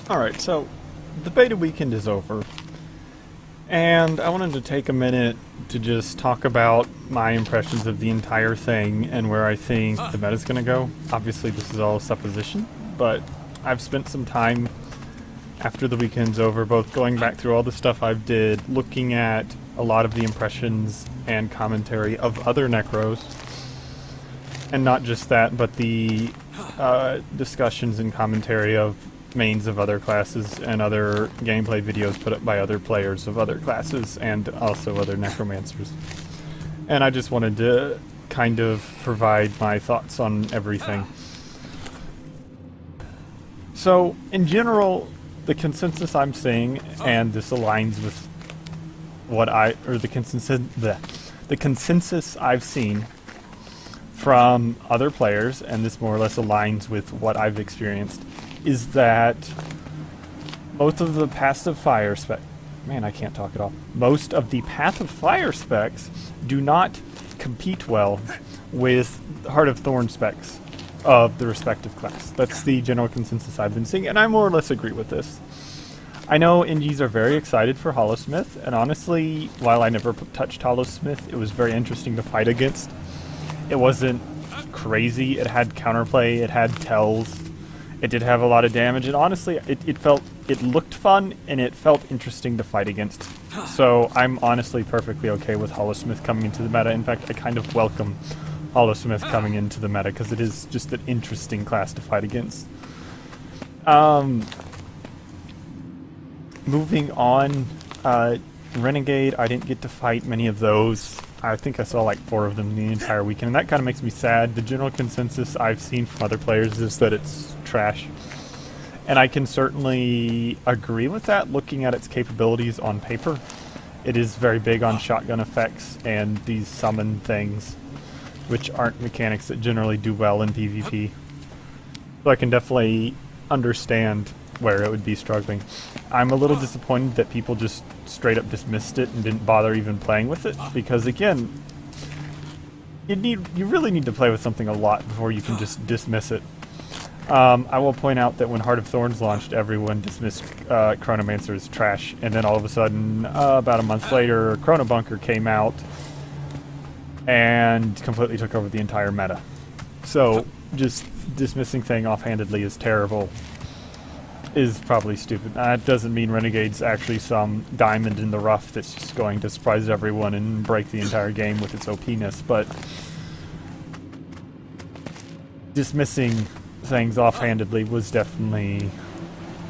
Alright, so the beta weekend is over, and I wanted to take a minute to just talk about my impressions of the entire thing and where I think the meta's gonna go. Obviously this is all supposition, but I've spent some time after the weekend's over both going back through all the stuff I've did, looking at a lot of the impressions and commentary of other Necros, and not just that, but the discussions and commentary of mains of other classes and other gameplay videos put up by other players of other classes and also other necromancers. And I just wanted to kind of provide my thoughts on everything. So, in general, the consensus I'm seeing, and this aligns with what the consensus I've seen from other players, and this more or less aligns with what I've experienced, is that most of the passive fire specs, most of the path of fire specs do not compete well with Heart of Thorn specs of the respective class. That's the general consensus I've been seeing, and I more or less agree with this. I know NGs are very excited for Hollowsmith, and honestly, while I never touched Hollowsmith, it was very interesting to fight against. It wasn't crazy, it had counterplay, it had tells, it did have a lot of damage, and honestly, it looked fun, and it felt interesting to fight against. So I'm honestly perfectly okay with Hollowsmith coming into the meta. In fact, I kind of welcome Hollowsmith coming into the meta, because it is just an interesting class to fight against. Moving on, Renegade, I didn't get to fight many of those. I think I saw like 4 of them the entire weekend, and that kind of makes me sad. The general consensus I've seen from other players is that it's trash. And I can certainly agree with that, looking at its capabilities on paper. It is very big on shotgun effects and these summon things, which aren't mechanics that generally do well in PvP. So I can definitely understand where it would be struggling. I'm a little disappointed that people just straight up dismissed it and didn't bother even playing with it, because again, you really need to play with something a lot before you can just dismiss it. I will point out that when Heart of Thorns launched, everyone dismissed Chronomancer as trash, and then all of a sudden, about a month later, Chronobunker came out and completely took over the entire meta. So, just dismissing thing offhandedly is terrible. Is probably stupid. That doesn't mean Renegade's actually some diamond in the rough that's just going to surprise everyone and break the entire game with its OP-ness, but dismissing things offhandedly was definitely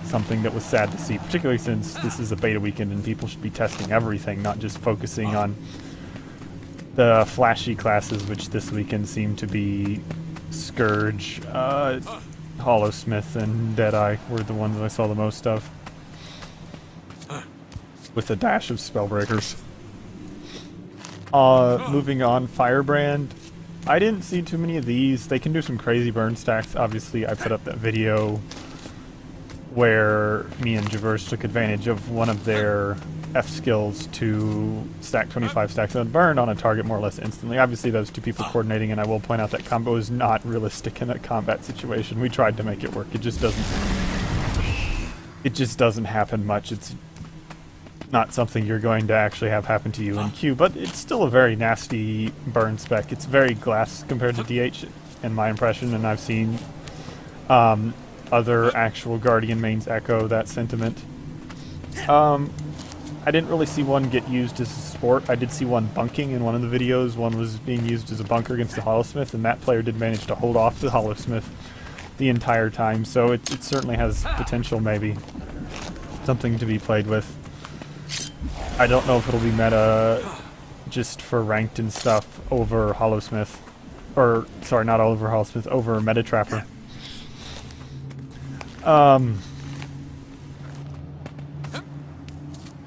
something that was sad to see, particularly since this is a beta weekend and people should be testing everything, not just focusing on the flashy classes, which this weekend seem to be Scourge, Hollowsmith, and Deadeye were the ones I saw the most of, with a dash of Spellbreakers. Moving on, Firebrand. I didn't see too many of these. They can do some crazy burn stacks. Obviously, I put up that video where me and Javerse took advantage of one of their F skills to stack 25 stacks of burn on a target more or less instantly. Obviously, those 2 people coordinating, and I will point out that combo is not realistic in a combat situation. We tried to make it work. It just doesn't happen much. It's not something you're going to actually have happen to you in queue, but it's still a very nasty burn spec. It's very glass compared to DH, in my impression, and I've seen other actual Guardian mains echo that sentiment. I didn't really see one get used as a support. I did see one bunking in one of the videos. One was being used as a bunker against the Hollowsmith, and that player did manage to hold off the Hollowsmith the entire time, so it certainly has potential, maybe. Something to be played with. I don't know if it'll be meta just for ranked and stuff over Hollowsmith. Or, sorry, not over Hollowsmith, over Meta Trapper.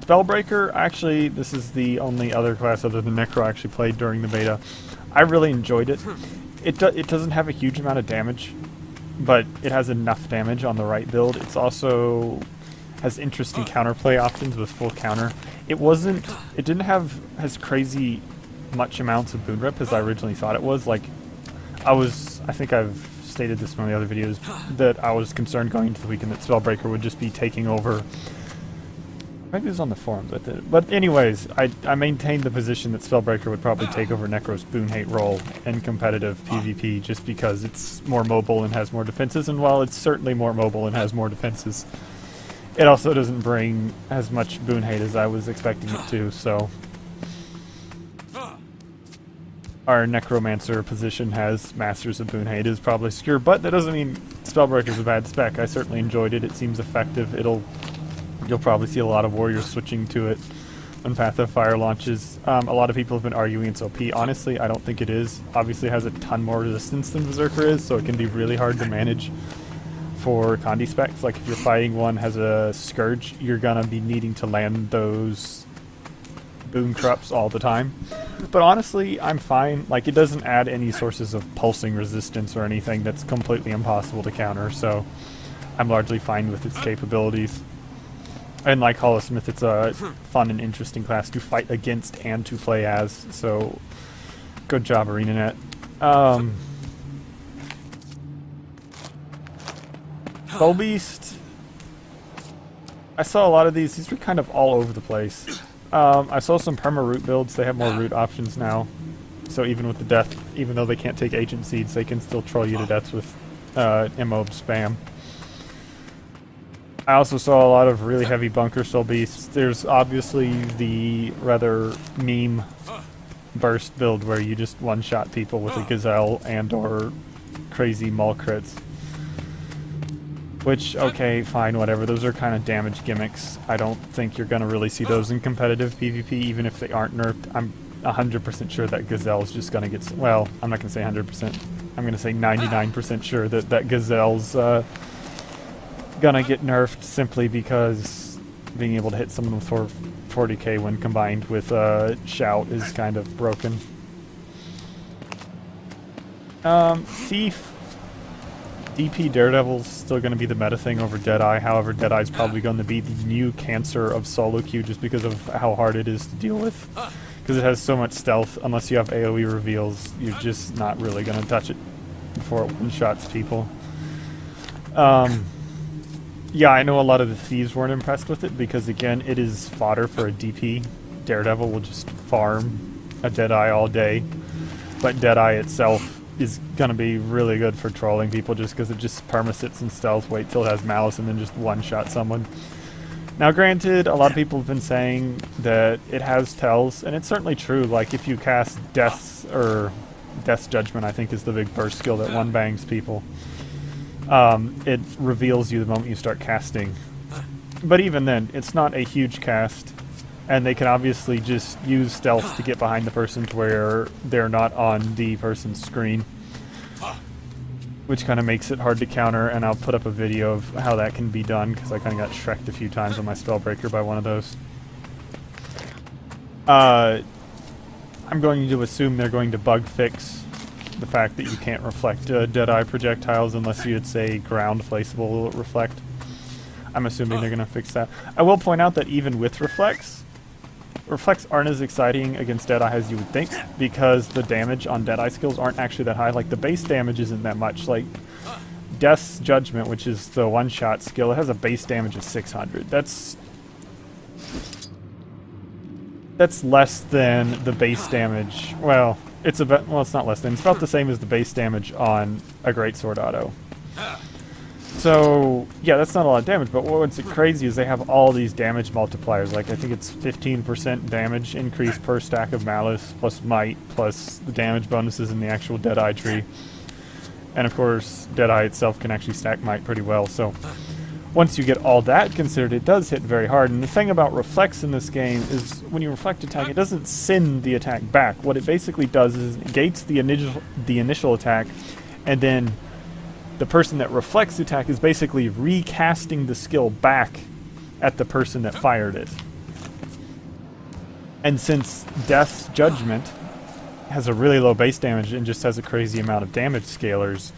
Spellbreaker, actually, this is the only other class other than Necro I actually played during the beta. I really enjoyed it. It doesn't have a huge amount of damage, but it has enough damage on the right build. It's also has interesting counterplay options with full counter. It didn't have as crazy much amounts of boon rep as I originally thought it was. Like, I think I've stated this in one of the other videos, that I was concerned going into the weekend that Spellbreaker would just be taking over. Maybe it was on the forums, but anyways, I maintained the position that Spellbreaker would probably take over Necro's Boon Hate role in competitive PvP just because it's more mobile and has more defenses, and while it's certainly more mobile and has more defenses, it also doesn't bring as much Boon Hate as I was expecting it to, so... Our Necromancer position has Masters of Boon Hate is probably secure, but that doesn't mean Spellbreaker's a bad spec. I certainly enjoyed it. It seems effective. You'll probably see a lot of warriors switching to it when Path of Fire launches. A lot of people have been arguing it's OP. Honestly, I don't think it is. Obviously, it has a ton more resistance than Berserker is, so it can be really hard to manage for Condi specs. Like, if you're fighting one has a Scourge, you're gonna be needing to land those Boon Corrupts all the time. But honestly, I'm fine. Like, it doesn't add any sources of pulsing resistance or anything that's completely impossible to counter, so I'm largely fine with its capabilities. And like Hollow-Smith, it's a fun and interesting class to fight against and to play as, so good job, ArenaNet. Soul Beast, I saw a lot of these were kind of all over the place. I saw some perma-root builds. They have more root options now, so even with the death, even though they can't take Agent Seeds, they can still troll you to death with MOB spam. I also saw a lot of really heavy bunker soul beasts. There's obviously the rather meme burst build where you just one-shot people with a gazelle and or crazy maul crits. Which, okay, fine, whatever. Those are kind of damage gimmicks. I don't think you're going to really see those in competitive PvP, even if they aren't nerfed. I'm 100% sure that gazelle is just going to get... Well, I'm not going to say 100%. I'm going to say 99% sure that gazelle's... gonna get nerfed simply because being able to hit someone with 40k when combined with Shout is kind of broken. Thief, DP Daredevil's still gonna be the meta thing over Deadeye. However, Deadeye's probably going to be the new cancer of solo queue just because of how hard it is to deal with. Because it has so much stealth. Unless you have AoE reveals, you're just not really gonna touch it before it one-shots people. Yeah, I know a lot of the thieves weren't impressed with it because, again, it is fodder for a DP. Daredevil will just farm a Deadeye all day, but Deadeye itself is going to be really good for trolling people just because it just perma-sits in stealth, wait till it has malice, and then just one-shot someone. Now, granted, a lot of people have been saying that it has tells, and it's certainly true. Like, if you cast Death's Judgment, I think is the big burst skill that one-bangs people. It reveals you the moment you start casting. But even then, it's not a huge cast, and they can obviously just use stealth to get behind the person to where they're not on the person's screen, which kind of makes it hard to counter, and I'll put up a video of how that can be done, because I kind of got shreked a few times on my Spellbreaker by one of those. I'm going to assume they're going to bug fix the fact that you can't reflect Deadeye projectiles unless you would say ground placeable reflect. I'm assuming they're going to fix that. I will point out that even with reflects aren't as exciting against Deadeye as you would think, because the damage on Deadeye skills aren't actually that high. Like, the base damage isn't that much. Like, Death's Judgment, which is the one-shot skill, it has a base damage of 600. That's less than the base damage. Well, it's not less than. It's about the same as the base damage on a Greatsword auto. So, yeah, that's not a lot of damage, but what's crazy is they have all these damage multipliers. Like, I think it's 15% damage increase per stack of Malice, plus Might, plus the damage bonuses in the actual Deadeye tree. And, of course, Deadeye itself can actually stack Might pretty well, so once you get all that considered, it does hit very hard. And the thing about reflects in this game is when you reflect attack, it doesn't send the attack back. What it basically does is it negates the initial attack, and then the person that reflects the attack is basically recasting the skill back at the person that fired it. And since Death's Judgment has a really low base damage and just has a crazy amount of damage scalars,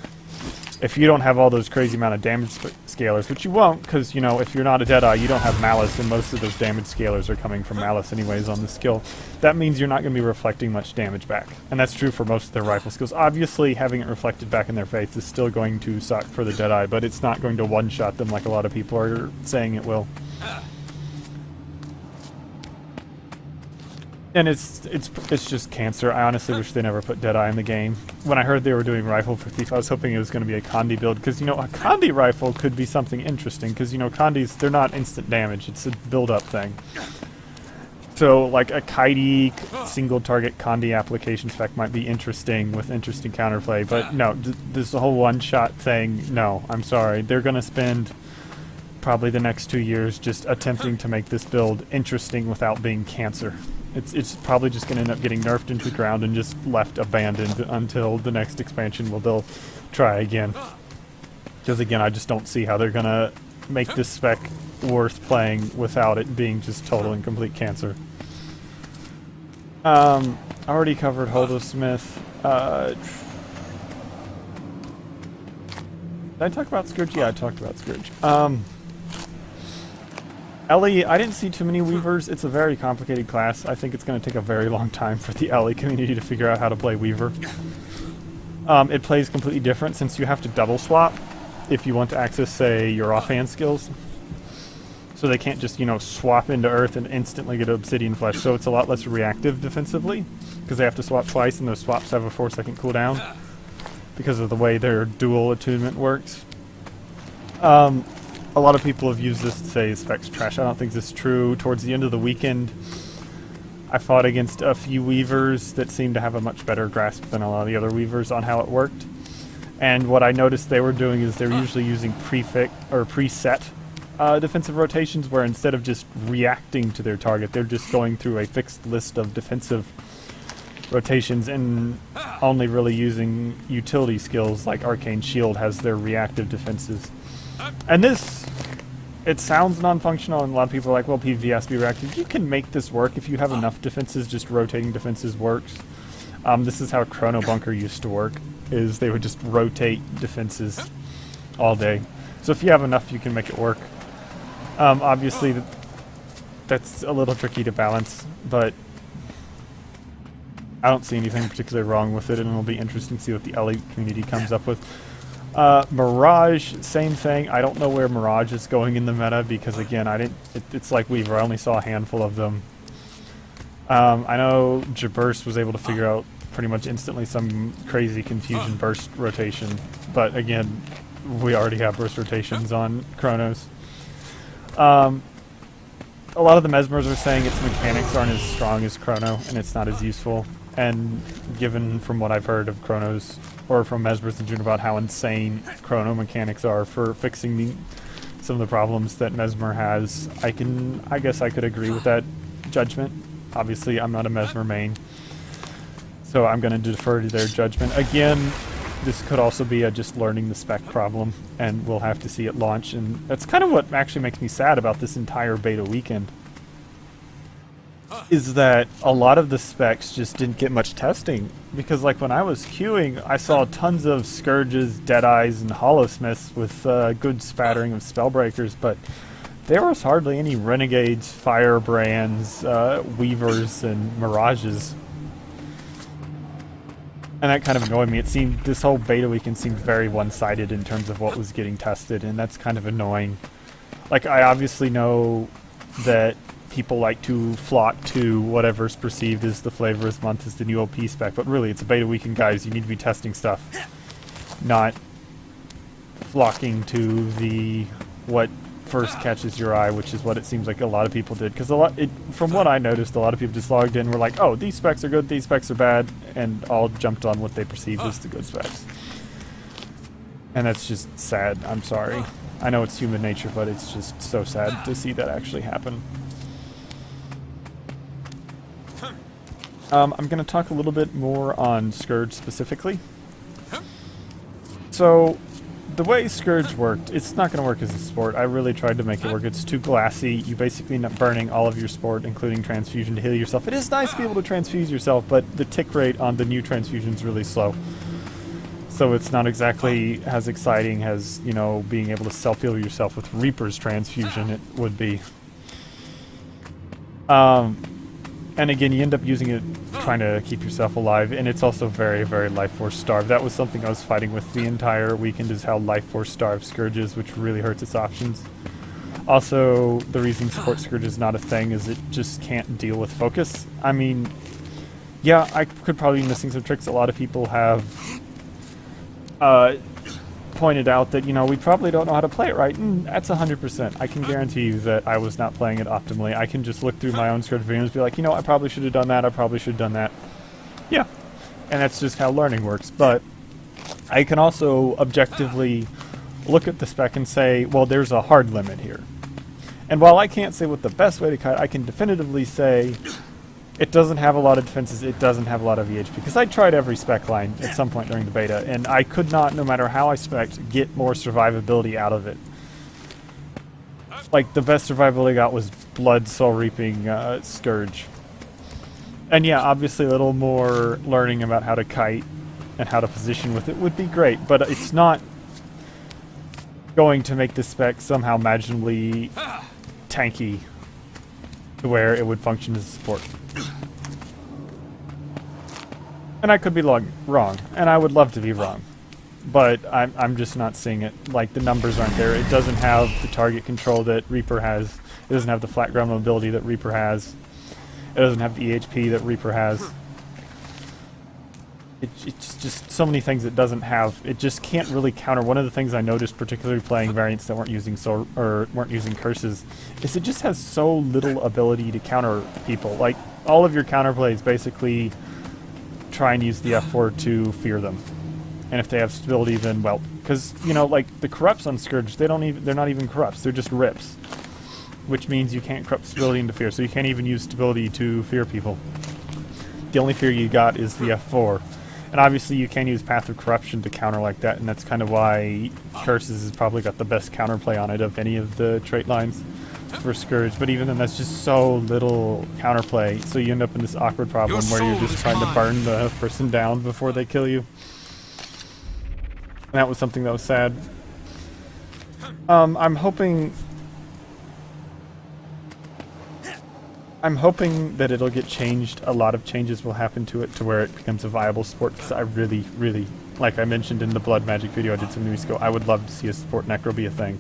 if you don't have all those crazy amount of damage scalers, which you won't, because, you know, if you're not a Deadeye, you don't have Malice, and most of those damage scalers are coming from Malice anyways on the skill. That means you're not going to be reflecting much damage back. And that's true for most of their rifle skills. Obviously, having it reflected back in their face is still going to suck for the Deadeye, but it's not going to one-shot them like a lot of people are saying it will. And it's just cancer. I honestly wish they never put Deadeye in the game. When I heard they were doing Rifle for Thief, I was hoping it was going to be a Condi build, because, you know, a Condi rifle could be something interesting, because, you know, Condis, they're not instant damage, it's a build-up thing. So, like, a kitey single-target Condi application spec might be interesting with interesting counterplay, but no, this whole one-shot thing, no, I'm sorry. They're going to spend probably the next 2 years just attempting to make this build interesting without being cancer. It's probably just going to end up getting nerfed into the ground and just left abandoned until the next expansion will they'll try again. Because again, I just don't see how they're going to make this spec worth playing without it being just total and complete cancer. I already covered Holdosmith. Did I talk about Scourge? Yeah, I talked about Scourge. Ellie, I didn't see too many Weavers. It's a very complicated class. I think it's going to take a very long time for the Ellie community to figure out how to play Weaver. It plays completely different since you have to double swap if you want to access, say, your offhand skills. So they can't just, you know, swap into Earth and instantly get Obsidian Flesh. So it's a lot less reactive defensively because they have to swap twice and those swaps have a 4-second cooldown because of the way their dual attunement works. A lot of people have used this to say spec's trash. I don't think this is true. Towards the end of the weekend, I fought against a few Weavers that seemed to have a much better grasp than a lot of the other Weavers on how it worked. And what I noticed they were doing is they were usually using preset defensive rotations, where instead of just reacting to their target, they're just going through a fixed list of defensive rotations and only really using utility skills like Arcane Shield has their reactive defenses. And this, it sounds non-functional, and a lot of people are like, well, PvP has to be reactive. You can make this work if you have enough defenses. Just rotating defenses works. This is how Chrono Bunker used to work, is they would just rotate defenses all day. So if you have enough, you can make it work. Obviously, that's a little tricky to balance, but I don't see anything particularly wrong with it, and it'll be interesting to see what the LA community comes up with. Mirage, same thing. I don't know where Mirage is going in the meta because, again, it's like Weaver. I only saw a handful of them. I know Jaburst was able to figure out pretty much instantly some crazy confusion burst rotation, but again, we already have burst rotations on Chronos. A lot of the Mesmers are saying its mechanics aren't as strong as Chrono, and it's not as useful. And given from what I've heard of Chronos, or from Mesmers in June, about how insane Chrono mechanics are for fixing some of the problems that Mesmer has, I guess I could agree with that judgment. Obviously, I'm not a Mesmer main, so I'm going to defer to their judgment. Again, this could also be a just learning the spec problem, and we'll have to see it launch. And that's kind of what actually makes me sad about this entire beta weekend, is that a lot of the specs just didn't get much testing. Because like when I was queuing, I saw tons of Scourges, Deadeyes, and Hollowsmiths with good spattering of Spellbreakers, but there was hardly any Renegades, Firebrands, Weavers, and Mirages. And that kind of annoyed me. It seemed, this whole beta weekend seemed very one-sided in terms of what was getting tested, and that's kind of annoying. Like, I obviously know that people like to flock to whatever's perceived as the flavor of this month as the new OP spec, but really, it's a beta weekend, guys. You need to be testing stuff, not flocking to the what first catches your eye, which is what it seems like a lot of people did. Because from what I noticed, a lot of people just logged in and were like, oh, these specs are good, these specs are bad, and all jumped on what they perceived as the good specs. And that's just sad. I'm sorry. I know it's human nature, but it's just so sad to see that actually happen. I'm going to talk a little bit more on Scourge specifically. So, the way Scourge worked, it's not going to work as a sport. I really tried to make it work. It's too glassy. You basically end up burning all of your sport, including transfusion, to heal yourself. It is nice to be able to transfuse yourself, but the tick rate on the new transfusion is really slow. So it's not exactly as exciting as, you know, being able to self-heal yourself with Reaper's transfusion it would be. And again, you end up using it trying to keep yourself alive, and it's also very, very life force starved. That was something I was fighting with the entire weekend, is how life force starved Scourge is, which really hurts its options. Also, the reason support Scourge is not a thing is it just can't deal with focus. I mean, yeah, I could probably be missing some tricks. A lot of people have pointed out that, you know, we probably don't know how to play it right, and that's 100%. I can guarantee you that I was not playing it optimally. I can just look through my own Scourge videos and be like, you know, I probably should have done that, I probably should have done that. Yeah, and that's just how learning works. But I can also objectively look at the spec and say, well, there's a hard limit here. And while I can't say what the best way to cut, I can definitively say it doesn't have a lot of defenses, it doesn't have a lot of EHP. Because I tried every spec line at some point during the beta, and I could not, no matter how I spec'd, get more survivability out of it. Like, the best survivability I got was Blood Soul Reaping Scourge. And yeah, obviously a little more learning about how to kite and how to position with it would be great, but it's not going to make the spec somehow magically tanky to where it would function as support. And I could be wrong, and I would love to be wrong, but I'm just not seeing it. Like, the numbers aren't there. It doesn't have the target control that Reaper has. It doesn't have the flat ground mobility that Reaper has. It doesn't have the EHP that Reaper has. It's just so many things it doesn't have. It just can't really counter. One of the things I noticed, particularly playing variants that weren't using weren't using curses, is it just has so little ability to counter people. Like, all of your counterplays basically try and use the F4 to fear them, and if they have stability, then well, because, you know, like the corrupts on Scourge, they're not even corrupts. They're just rips, which means you can't corrupt stability into fear. So you can't even use stability to fear people. The only fear you got is the F4. And obviously you can use Path of Corruption to counter like that, and that's kind of why Curses has probably got the best counterplay on it of any of the trait lines for Scourge. But even then, that's just so little counterplay, so you end up in this awkward problem where you're just trying to burn the person down before they kill you. And that was something that was sad. I'm hoping that it'll get changed. A lot of changes will happen to it to where it becomes a viable sport, because I really, really, like I mentioned in the Blood Magic video I did some weeks ago, I would love to see a support Necro be a thing.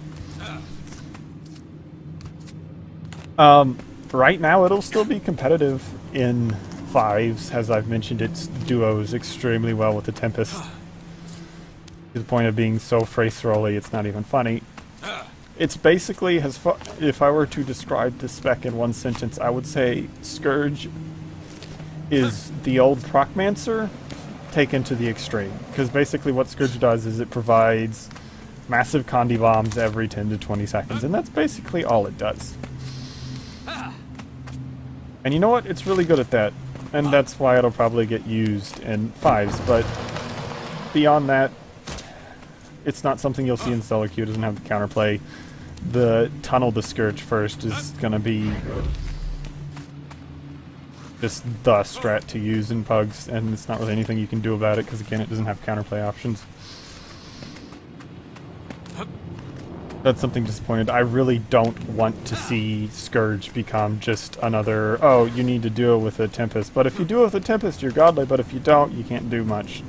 Right now it'll still be competitive in 5s, as I've mentioned. Its duos extremely well with the Tempest, to the point of being so phrase-throwly it's not even funny. It's basically, if I were to describe the spec in one sentence, I would say Scourge is the old Procmancer taken to the extreme. Because basically what Scourge does is it provides massive Condi bombs every 10 to 20 seconds, and that's basically all it does. And you know what? It's really good at that, and that's why it'll probably get used in 5s, but beyond that, it's not something you'll see in Stellar Q. It doesn't have the counterplay. The Tunnel the Scourge first is going to be just the strat to use in Pugs, and it's not really anything you can do about it, because again, it doesn't have counterplay options. That's something disappointed. I really don't want to see Scourge become just another, oh, you need to do it with a Tempest. But if you do it with a Tempest, you're godly, but if you don't, you can't do much.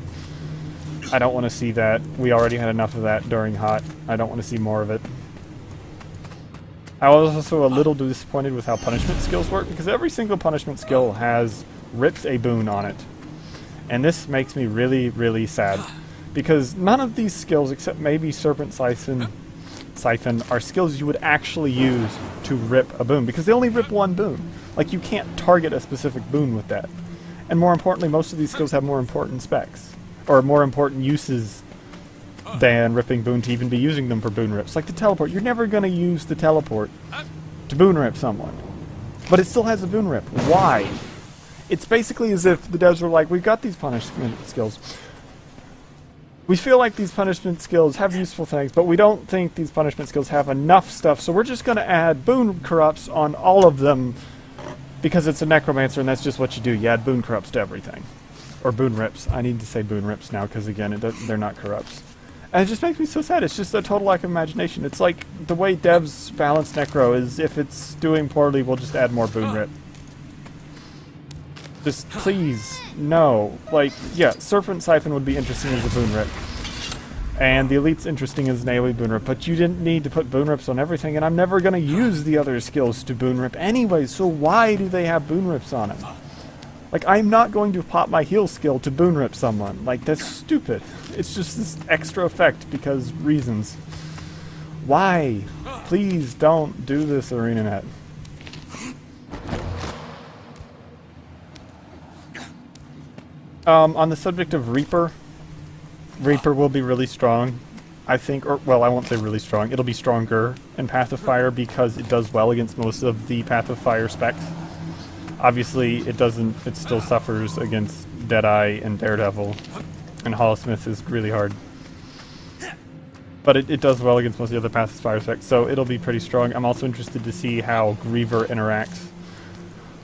I don't want to see that. We already had enough of that during Hot. I don't want to see more of it. I was also a little disappointed with how punishment skills work, because every single punishment skill rips a boon on it. And this makes me really, really sad, because none of these skills, except maybe Serpent Siphon, are skills you would actually use to rip a boon, because they only rip one boon. Like, you can't target a specific boon with that. And more importantly, most of these skills have more important specs, or more important uses than ripping boon to even be using them for boon rips. Like the teleport, you're never going to use the teleport to boon rip someone, but it still has a boon rip. Why? It's basically as if the devs were like, we've got these punishment skills. We feel like these punishment skills have useful things, but we don't think these punishment skills have enough stuff, so we're just going to add boon corrupts on all of them, because it's a necromancer and that's just what you do. You add boon corrupts to everything. or boon rips. I need to say boon rips now because again, they're not corrupts. And it just makes me so sad. It's just a total lack of imagination. It's like the way devs balance Necro is if it's doing poorly, we'll just add more boon rip. Just please, no. Like, yeah, Serpent Siphon would be interesting as a boon rip. And the Elite's interesting as an AoE boon rip, but you didn't need to put boon rips on everything, and I'm never going to use the other skills to boon rip anyway, so why do they have boon rips on it? Like, I'm not going to pop my heal skill to boon rip someone. Like, that's stupid. It's just this extra effect because reasons. Why? Please don't do this, ArenaNet. On the subject of Reaper will be really strong, I think, or, well, I won't say really strong, it'll be stronger in Path of Fire because it does well against most of the Path of Fire specs. Obviously, it still suffers against Deadeye and Daredevil, and Holosmith is really hard. But it does well against most of the other Path of Fire specs, so it'll be pretty strong. I'm also interested to see how Griever interacts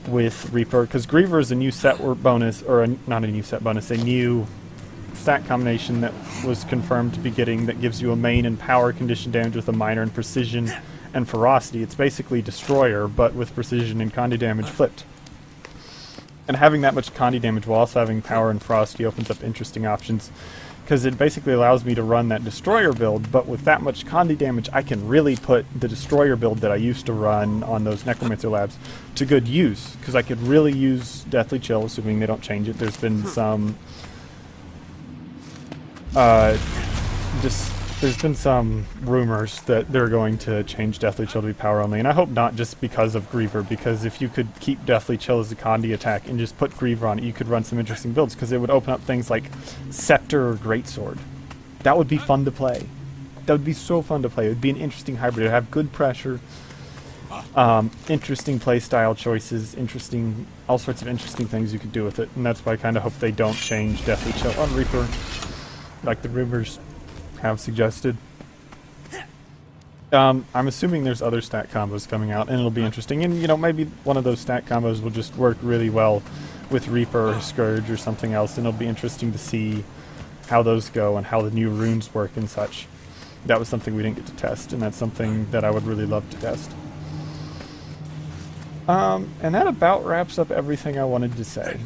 with Reaper, because Griever is a new set bonus, or not a new set bonus, a new stat combination that was confirmed to be getting that gives you a main and power condition damage with a minor in precision and ferocity. It's basically Destroyer, but with precision and condi damage flipped. And having that much condi damage while also having power and ferocity opens up interesting options, because it basically allows me to run that Destroyer build, but with that much condi damage I can really put the Destroyer build that I used to run on those Necromancer labs to good use, because I could really use Deathly Chill, assuming they don't change it. There's been some there's been some rumors that they're going to change Deathly Chill to be power only, and I hope not just because of Griever, because if you could keep Deathly Chill as a condi attack and just put Griever on it, you could run some interesting builds, because it would open up things like Scepter or Greatsword. That would be fun to play. That would be so fun to play. It would be an interesting hybrid. It would have good pressure, interesting playstyle choices, all sorts of interesting things you could do with it, and that's why I kind of hope they don't change Deathly Chill on Reaper, like the rumors have suggested. I'm assuming there's other stat combos coming out, and it'll be interesting. And, you know, maybe one of those stat combos will just work really well with Reaper or Scourge or something else, and it'll be interesting to see how those go and how the new runes work and such. That was something we didn't get to test, and that's something that I would really love to test. And that about wraps up everything I wanted to say.